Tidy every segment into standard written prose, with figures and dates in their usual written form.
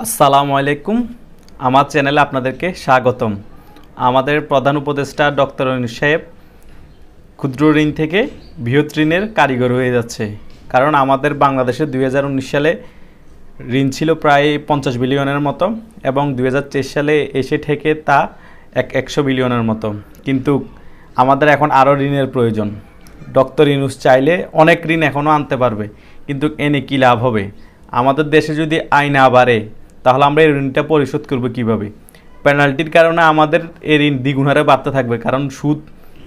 আসসালামু আলাইকুম। আমার চ্যানেলে আপনাদেরকে স্বাগতম। আমাদের প্রধান উপদেষ্টা ডক্টর ইউনূস সাহেব ক্ষুদ্র ঋণ থেকে বৃহৎ ঋণের কারিগর হয়ে যাচ্ছে। কারণ আমাদের বাংলাদেশে 2019 সালে ঋণ ছিল প্রায় 50 বিলিয়নের মতো এবং 2023 সালে এসে ঠেকে তা 100 বিলিয়নের মতো। কিন্তু আমাদের এখন আরও ঋণের প্রয়োজন। ডক্টর ইউনূস চাইলে অনেক ঋণ এখনও আনতে পারবে, কিন্তু এনে কী লাভ হবে? আমাদের দেশে যদি আয় না বাড়ে তাহলে আমরা এই ঋণটা পরিশোধ করব কিভাবে? পেনাল্টির কারণে আমাদের এই ঋণ দ্বিগুণ হারে বাড়তে থাকবে, কারণ সুদ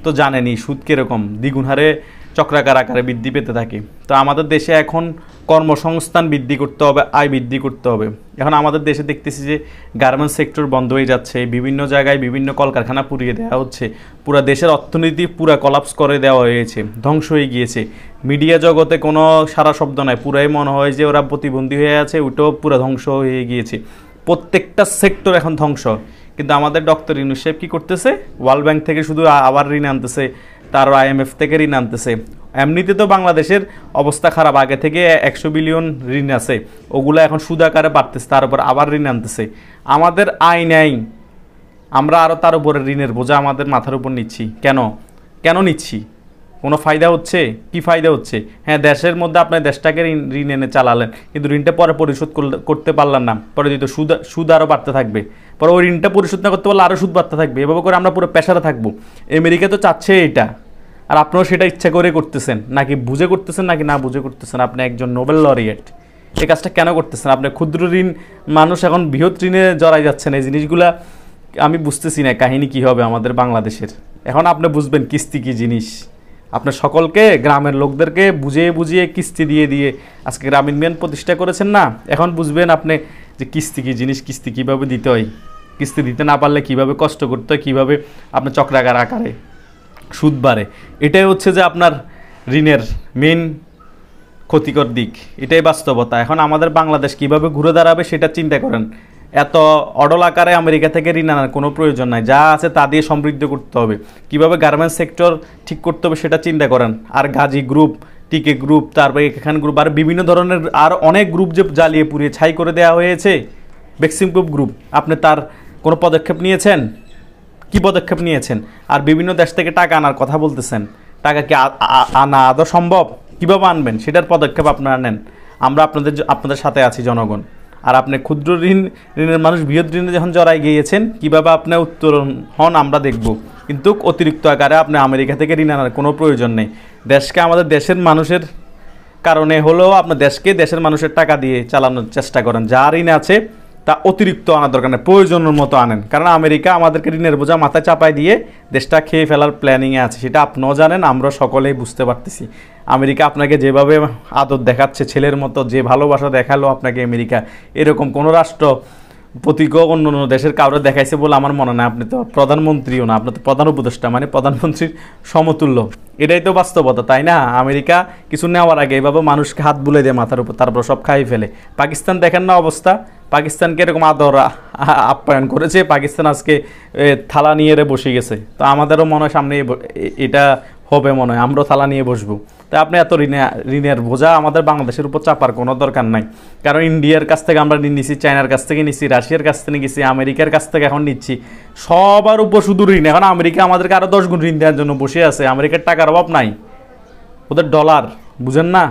তো জানেনই সুদ কীরকম দ্বিগুণ হারে চক্রাকার আকারে বৃদ্ধি পেতে থাকে। তো আমাদের দেশে এখন কর্মসংস্থান বৃদ্ধি করতে হবে, আয় বৃদ্ধি করতে হবে। এখন আমাদের দেশে দেখতেছি যে গার্মেন্টস সেক্টর বন্ধ হয়ে যাচ্ছে, বিভিন্ন জায়গায় বিভিন্ন কলকারখানা পুড়িয়ে দেওয়া হচ্ছে, পুরা দেশের অর্থনীতি পুরা কলাপস করে দেওয়া হয়েছে, ধ্বংস হয়ে গিয়েছে। মিডিয়া জগতে কোনো সারা শব্দ নাই, পুরাই মনে হয় যে ওরা প্রতিবন্ধী হয়ে আছে, ওটাও পুরো ধ্বংস হয়ে গিয়েছে। প্রত্যেকটা সেক্টর এখন ধ্বংস। কিন্তু আমাদের ডক্টর ইউনূস সাহেব কী করতেছে? ওয়ার্ল্ড ব্যাংক থেকে শুধু আবার ঋণ আনতেছে, তার IMF থেকে ঋণ আনতেছে। এমনিতে তো বাংলাদেশের অবস্থা খারাপ, আগে থেকে 100 বিলিয়ন ঋণ আছে, ওগুলো এখন সুদ আকারে বাড়তেছে, তার উপর আবার ঋণ আনতেছে। আমাদের আয় নেই, আমরা আরও তার উপরে ঋণের বোঝা আমাদের মাথার উপর নিচ্ছি। কেন নিচ্ছি? কোনো ফায়দা হচ্ছে? কি ফায়দা হচ্ছে? হ্যাঁ, দেশের মধ্যে আপনার দেশটাকে ঋণ এনে চালালেন, কিন্তু ঋণটা পরে পরিশোধ করতে পারলেন না, পরে যদি সুদ আরও বাড়তে থাকবে, পরে ওই ঋণটা পরিশোধ না করতে পারলে আরও সুদ বাড়তে থাকবে। এভাবে করে আমরা পুরো পেশারে থাকবো। আমেরিকা তো চাচ্ছে এটা, আর আপনারাও সেটা ইচ্ছা করে করতেছেন, নাকি বুঝে করতেছেন নাকি না বুঝে করতেছেন? আপনি একজন নোবেল লরিয়েট, এই কাজটা কেন করতেছেন? আপনি ক্ষুদ্র ঋণ, মানুষ এখন বৃহৎ ঋণে জড়াই যাচ্ছেন। এই জিনিসগুলা আমি বুঝতেছি না কাহিনী কী হবে আমাদের বাংলাদেশের। এখন আপনি বুঝবেন কিস্তি কী জিনিস। আপনার সকলকে, গ্রামের লোকদেরকে বুঝিয়ে বুঝিয়ে কিস্তি দিয়ে দিয়ে আজকে গ্রামীণ ব্যাংক প্রতিষ্ঠা করেছেন না, এখন বুঝবেন আপনি যে কিস্তি কী জিনিস, কিস্তি কীভাবে দিতে হয়, কিস্তি দিতে না পারলে কীভাবে কষ্ট করতে হয়, কীভাবে আপনি চক্রাকার আকারে সুদ বাড়ে। এটাই হচ্ছে যে আপনার ঋণের মেন ক্ষতিকর দিক, এটাই বাস্তবতা। এখন আমাদের বাংলাদেশ কীভাবে ঘুরে দাঁড়াবে সেটা চিন্তা করেন। এত অডল আকারে আমেরিকা থেকে ঋণ আনার কোনো প্রয়োজন নাই, যা আছে তা দিয়ে সমৃদ্ধ করতে হবে। কীভাবে গার্মেন্টস সেক্টর ঠিক করতে হবে সেটা চিন্তা করেন। আর গাজী গ্রুপ, টিকে গ্রুপ, তারপরে এখান গ্রুপ, আর বিভিন্ন ধরনের আর অনেক গ্রুপ যে জ্বালিয়ে পুড়িয়ে ছাই করে দেওয়া হয়েছে, বেক্সিম গ্রুপ, আপনি তার কোনো পদক্ষেপ নিয়েছেন? কি পদক্ষেপ নিয়েছেন? আর বিভিন্ন দেশ থেকে টাকা আনার কথা বলতেছেন, টাকা কি আনা আদৌ সম্ভব? কীভাবে আনবেন সেটার পদক্ষেপ আপনারা নেন। আমরা আপনাদের সাথে আছি জনগণ। আর আপনি ক্ষুদ্র ঋণের মানুষ বৃহৎ ঋণে যখন জড়াই গিয়েছেন, কীভাবে আপনি উত্তরণ হন আমরা দেখব। কিন্তু অতিরিক্ত আকারে আপনি আমেরিকা থেকে ঋণ আনার কোনো প্রয়োজন নেই। দেশকে আমাদের দেশের মানুষের কারণে হলেও আপনার দেশকে দেশের মানুষের টাকা দিয়ে চালানোর চেষ্টা করেন। যা ঋণ আছে তা অতিরিক্ত আনার দরকার নেই, প্রয়োজনের মতো আনেন। কারণ আমেরিকা আমাদেরকে ঋণের বোঝা মাথায় চাপায় দিয়ে দেশটা খেয়ে ফেলার প্ল্যানিংয়ে আছে, সেটা আপনিও জানেন, আমরা সকলেই বুঝতে পারতেছি। আমেরিকা আপনাকে যেভাবে আদর দেখাচ্ছে, ছেলের মতো যে ভালোবাসা দেখালো আপনাকে আমেরিকা, এরকম কোনো রাষ্ট্র প্রতিজ্ঞ অন্য অন্য দেশের কাউরে দেখাইছে বলে আমার মনে হয়। আপনি তো প্রধানমন্ত্রীও না, আপনি তো প্রধান উপদেষ্টা, মানে প্রধানমন্ত্রীর সমতুল্য। এটাই তো বাস্তবতা, তাই না? আমেরিকা কিছু নেওয়ার আগে এভাবে মানুষকে হাত বুলে দেয় মাথার উপর, তারপর সব খাই ফেলে। পাকিস্তান দেখেন না অবস্থা, পাকিস্তানকে এরকম আদর আপ্যায়ন করেছে, পাকিস্তান আজকে থালা নিয়ে বসে গেছে। তো আমাদেরও মনে হয় সামনে এটা হবে, মনে হয় আমরাও থালা নিয়ে বসবো। তাই আপনি এত ঋণের বোঝা আমাদের বাংলাদেশের উপর চাপার কোনো দরকার নাই। কারণ ইন্ডিয়ার কাছ থেকে আমরা ঋণ নিচ্ছি, চায়নার কাছ থেকে নিচ্ছি, রাশিয়ার কাছ থেকে নিচ্ছি, আমেরিকার কাছ থেকে এখন নিচ্ছি, সবার উপর শুধু ঋণ। এখন আমেরিকা আমাদেরকে আরও 10 গুণ ঋণ দেওয়ার জন্য বসে আছে। আমেরিকার টাকার অভাব নাই, ওদের ডলার, বুঝেন না?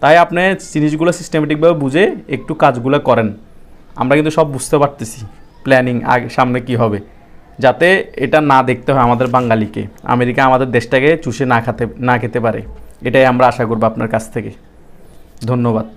তাই আপনি জিনিসগুলো সিস্টেমেটিকভাবে বুঝে একটু কাজগুলো করেন। আমরা কিন্তু সব বুঝতে পারতেছি প্ল্যানিং আগে সামনে কি হবে, যাতে এটা না দেখতে হয় আমাদের বাঙালিকে, আমেরিকা আমাদের দেশটাকে চুষে না খেতে পারে। এটাই আমরা আশা করব আপনার কাছ থেকে। ধন্যবাদ।